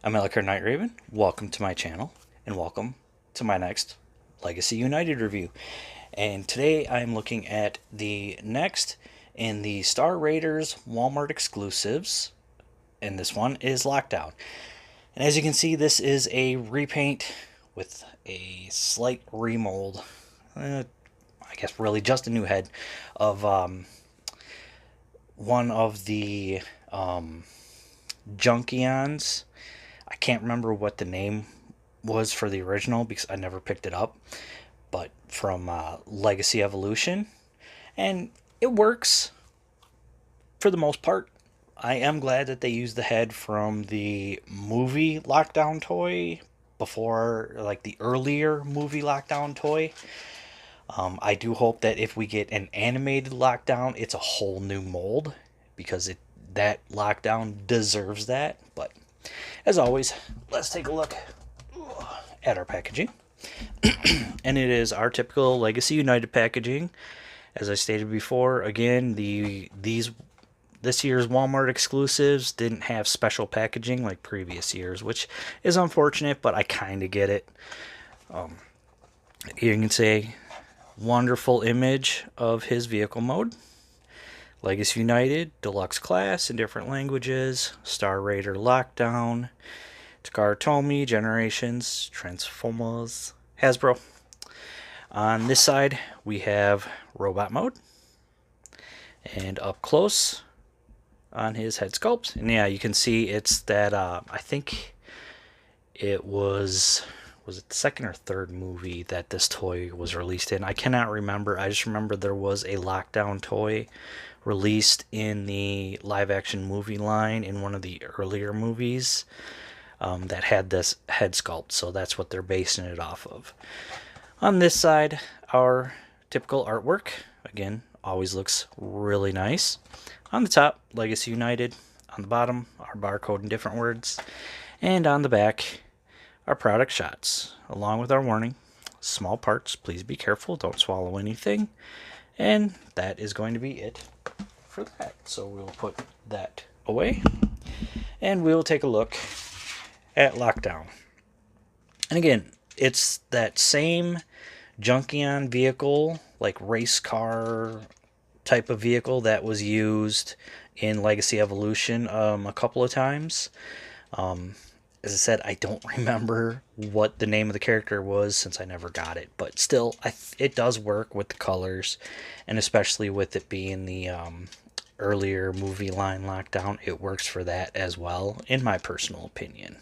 I'm Ellicott Night Raven. Welcome to my channel, and welcome to my next Legacy United review. And today I'm looking at the next in the Star Raiders Walmart exclusives, and this one is Lockdown. And as you can see, this is a repaint with a slight remold. I guess really just a new head of one of the Junkions. I can't remember what the name was for the original because I never picked it up, but from Legacy Evolution, and it works for the most part. I am glad that they used the head from the movie Lockdown toy before, like the earlier movie Lockdown toy. I do hope that if we get an animated Lockdown, it's a whole new mold because that Lockdown deserves that. But as always, let's take a look at our packaging. And it is our typical Legacy United packaging. As I stated before, again, this year's Walmart exclusives didn't have special packaging like previous years, which is unfortunate, but I kind of get it. You can say wonderful image of his vehicle mode. Legacy United, Deluxe Class in different languages, Star Raider Lockdown, Takara Tomy, Generations, Transformers, Hasbro. On this side, we have Robot Mode, and up close on his head sculpt. And yeah, you can see it's that, I think it was it the second or third movie that this toy was released in? I cannot remember. I just remember there was a Lockdown toy released in the live action movie line in one of the earlier movies that had this head sculpt, so that's what they're basing it off of. On this side, our typical artwork, again, always looks really nice. On the top, Legacy United. On the bottom, our barcode in different words. And on the back, our product shots, along with our warning. Small parts, please be careful, don't swallow anything. And that is going to be it for that. So we'll put that away, and we'll take a look at Lockdown. And again, it's that same Junkion vehicle, like race car type of vehicle that was used in Legacy Evolution a couple of times. As I said, I don't remember what the name of the character was since I never got it, but still, it does work with the colors, and especially with it being the earlier movie line Lockdown, it works for that as well, in my personal opinion.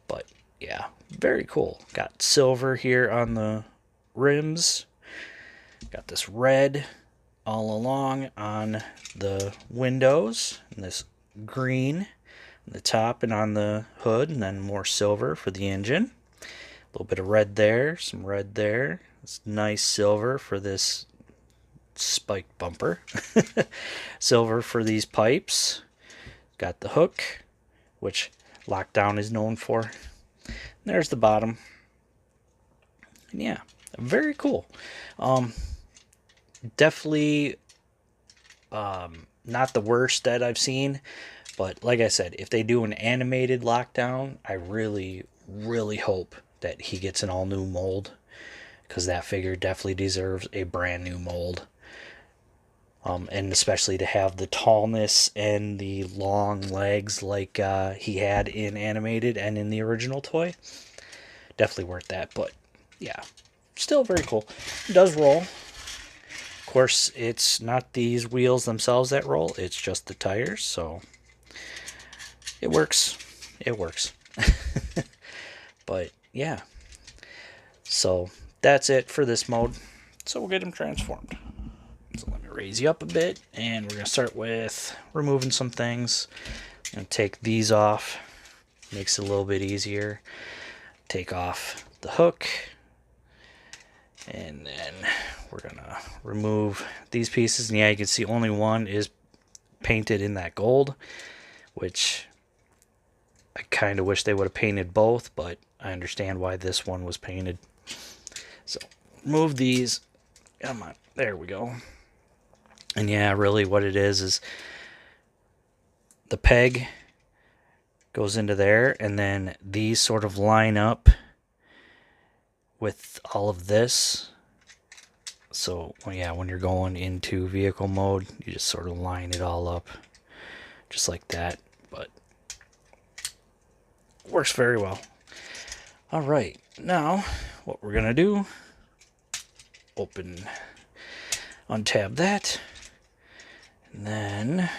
But yeah, very cool. Got silver here on the rims. Got this red all along on the windows, and this green on the top and on the hood, and then more silver for the engine. A little bit of red there, some red there. It's nice silver for this spiked bumper. Silver for these pipes. Got the hook, which Lockdown is known for. And there's the bottom. And yeah, very cool. Definitely not the worst that I've seen. But like I said, if they do an animated Lockdown, I really, really hope that he gets an all-new mold, because that figure definitely deserves a brand new mold. And especially to have the tallness and the long legs like he had in animated and in the original toy. Definitely worth that, but yeah, still very cool. It does roll. Of course, it's not these wheels themselves that roll, it's just the tires, so it works. It works. But yeah. So that's it for this mode. So we'll get him transformed. So let me raise you up a bit, and we're going to start with removing some things. I'm going to take these off. Makes it a little bit easier. Take off the hook. And then we're going to remove these pieces. And yeah, you can see only one is painted in that gold, which I kind of wish they would have painted both, but I understand why this one was painted. So remove these. Come on. There we go. And yeah, really what it is the peg goes into there, and then these sort of line up with all of this. So yeah, when you're going into vehicle mode, you just sort of line it all up just like that, but works very well. All right, now what we're gonna do, untab that, and then I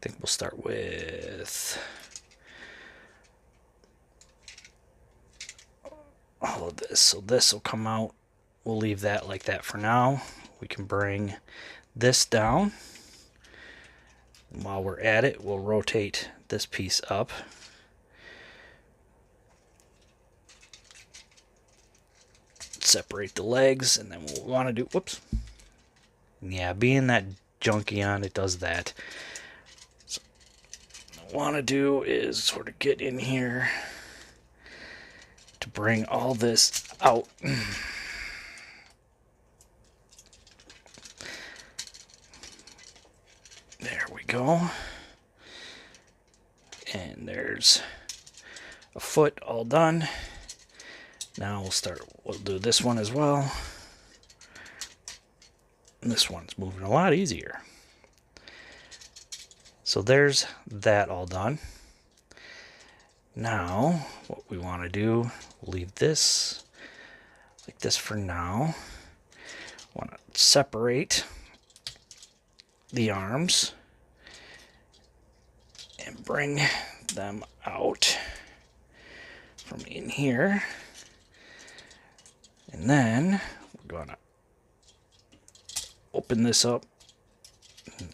think we'll start with all of this. So this will come out. We'll leave that like that for now. We can bring this down. And while we're at it, we'll rotate this piece up. Separate the legs, and then what we want to do, whoops. Yeah, being that junky on, it does that. So what I want to do is sort of get in here to bring all this out. There we go. And there's a foot all done. Now we'll do this one as well. And this one's moving a lot easier. So there's that all done. Now, what we want to do, we'll leave this like this for now. Want to separate the arms and bring them out from in here. And then we're going to open this up.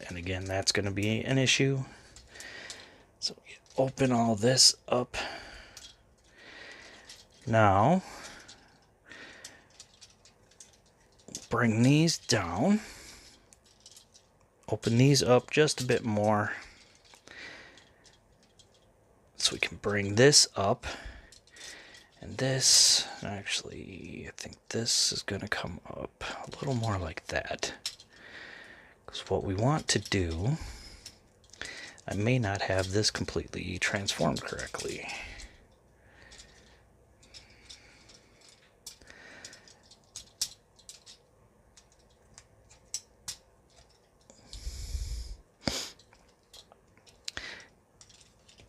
And again, that's going to be an issue. So we open all this up. Now, bring these down. Open these up just a bit more. So we can bring this up. And this, actually, I think this is going to come up a little more like that. Because what we want to do, I may not have this completely transformed correctly.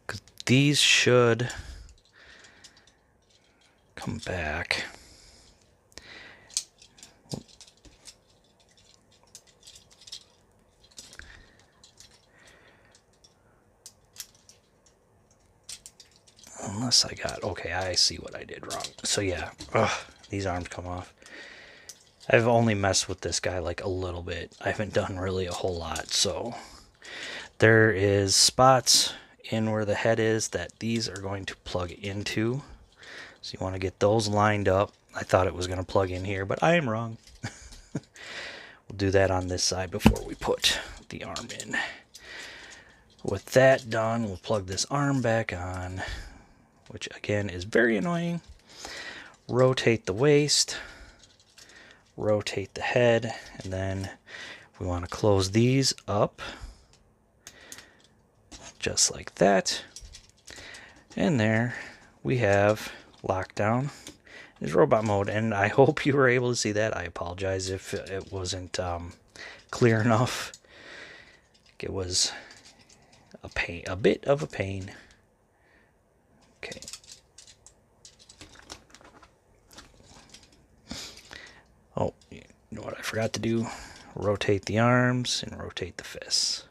Because these should come back. Unless I got, okay, I see what I did wrong. So yeah, these arms come off. I've only messed with this guy like a little bit. I haven't done really a whole lot. So there is spots in where the head is that these are going to plug into. So you want to get those lined up. I thought it was going to plug in here, but I am wrong. We'll do that on this side before we put the arm in. With that done, we'll plug this arm back on, which again is very annoying. Rotate the waist, rotate the head, and then we want to close these up just like that. And there we have lockdown is robot mode, and I hope you were able to see that. I apologize if it wasn't clear enough. It was a bit of a pain. Okay. Oh, you know what I forgot to do? Rotate the arms and rotate the fists.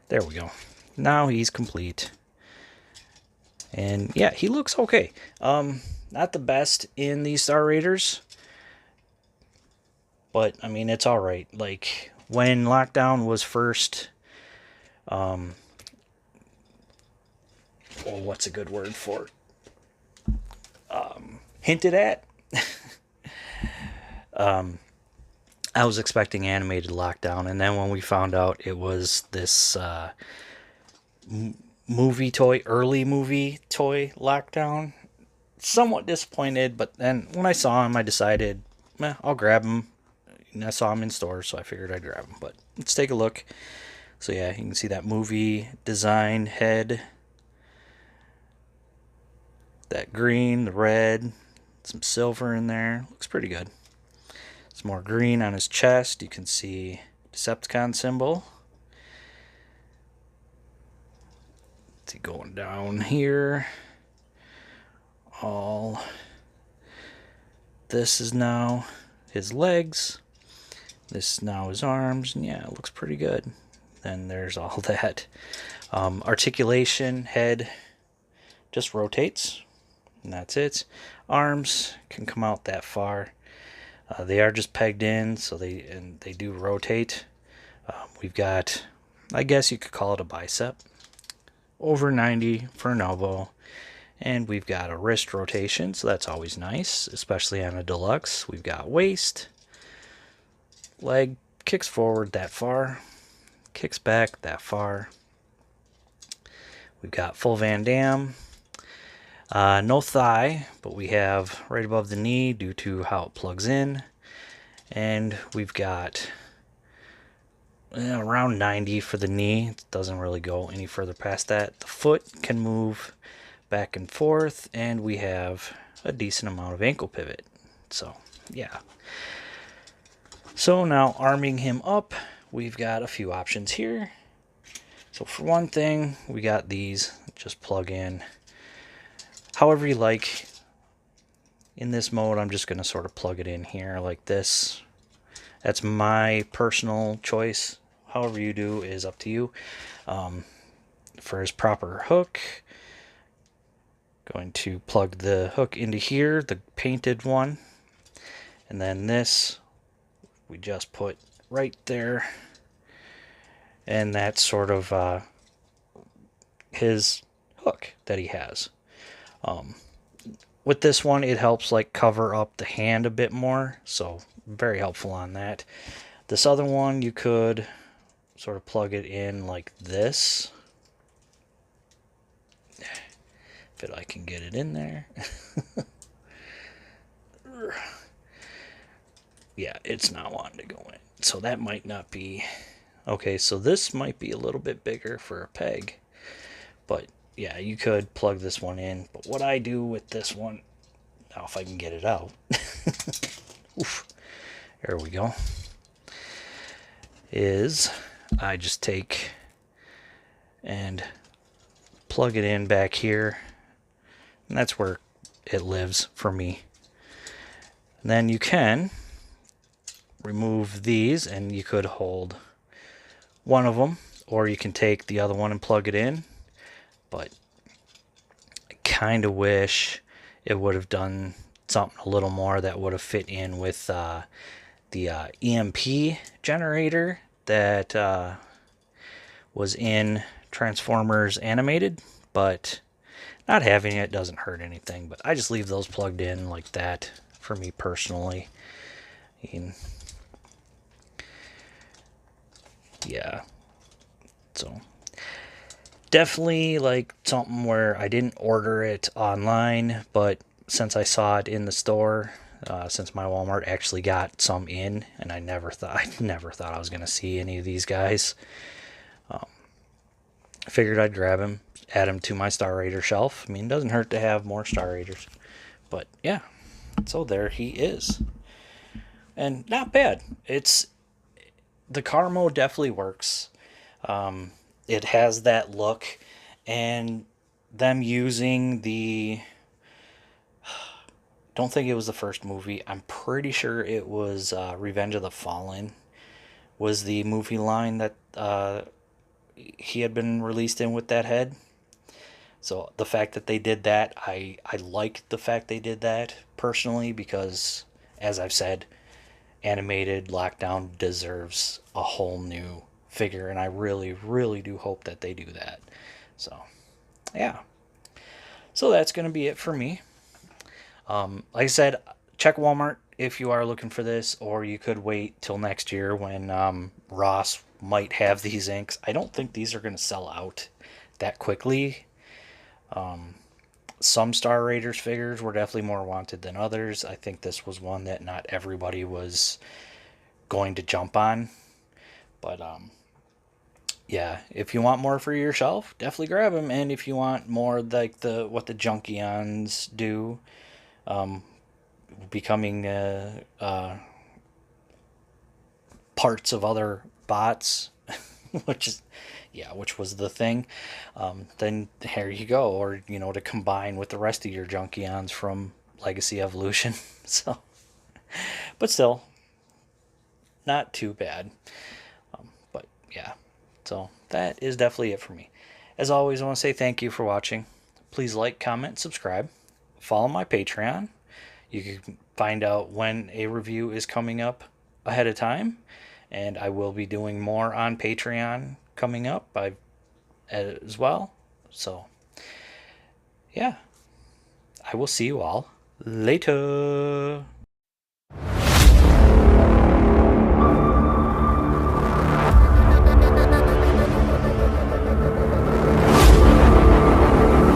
There we go. Now he's complete. And yeah, he looks okay. Not the best in these Star Raiders, but I mean, it's all right. Like when Lockdown was first, well, what's a good word for it? Hinted at. I was expecting animated Lockdown, and then when we found out it was this early movie toy Lockdown, somewhat disappointed. But then when I saw him, I decided, I'll grab him. And I saw him in stores, so I figured I'd grab him. But let's take a look. So yeah, you can see that movie design head That green, the red, some silver in there. Looks pretty good. Some more green on his chest. You can see Decepticon symbol. See, going down here. All this is now his legs. This is now his arms. And yeah, it looks pretty good. Then there's all that. Articulation, head just rotates. And that's it. Arms can come out that far. They are just pegged in, so they do rotate. We've got, I guess you could call it a bicep. Over 90 for an elbow. And we've got a wrist rotation, so that's always nice, especially on a deluxe. We've got waist. Leg kicks forward that far. Kicks back that far. We've got full Van Damme. No thigh, but we have right above the knee due to how it plugs in. And we've got around 90 for the knee. It doesn't really go any further past that. The foot can move back and forth, and we have a decent amount of ankle pivot. So, yeah. So now arming him up, we've got a few options here. So for one thing, we got these. Just plug in however you like. In this mode, I'm just going to sort of plug it in here like this. That's my personal choice. However you do is up to you. For his proper hook, going to plug the hook into here, the painted one. And then this, we just put right there. And that's sort of his hook that he has. With this one, it helps like cover up the hand a bit more, so very helpful on that. This other one, you could sort of plug it in like this. If I can get it in there. Yeah, it's not wanting to go in, so that might not be... Okay, so this might be a little bit bigger for a peg, but yeah, you could plug this one in. But what I do with this one, now if I can get it out, oof, there we go, is I just take and plug it in back here, and that's where it lives for me. And then you can remove these, and you could hold one of them, or you can take the other one and plug it in. But I kind of wish it would have done something a little more that would have fit in with the EMP generator that was in Transformers Animated, but not having it doesn't hurt anything. But I just leave those plugged in like that for me personally. Yeah, so definitely like something where I didn't order it online, but since I saw it in the store, since my Walmart actually got some in, and I never thought I was gonna see any of these guys. I figured I'd grab him, add him to my Star Raider shelf. I mean, it doesn't hurt to have more Star Raiders, but yeah. So there he is, and not bad. The car mode definitely works. It has that look, and them using the... Don't think it was the first movie. I'm pretty sure it was Revenge of the Fallen was the movie line that he had been released in with that head. So the fact that they did that, I like the fact they did that personally, because as I've said, animated Lockdown deserves a whole new figure, and I really, really do hope that they do that. So, yeah. So that's going to be it for me. Like I said, check Walmart if you are looking for this, or you could wait till next year when Ross might have these inks. I don't think these are going to sell out that quickly. Some Star Raiders figures were definitely more wanted than others. I think this was one that not everybody was going to jump on. But Yeah, if you want more for yourself, definitely grab them. And if you want more like the what the Junkions do, becoming parts of other bots, which is which was the thing. Then here you go, or to combine with the rest of your Junkions from Legacy Evolution. So, but still, not too bad. But yeah, so that is definitely it for me. As always, I want to say thank you for watching. Please like, comment, subscribe. Follow my Patreon. You can find out when a review is coming up ahead of time. And I will be doing more on Patreon coming up as well. So, yeah, I will see you all later.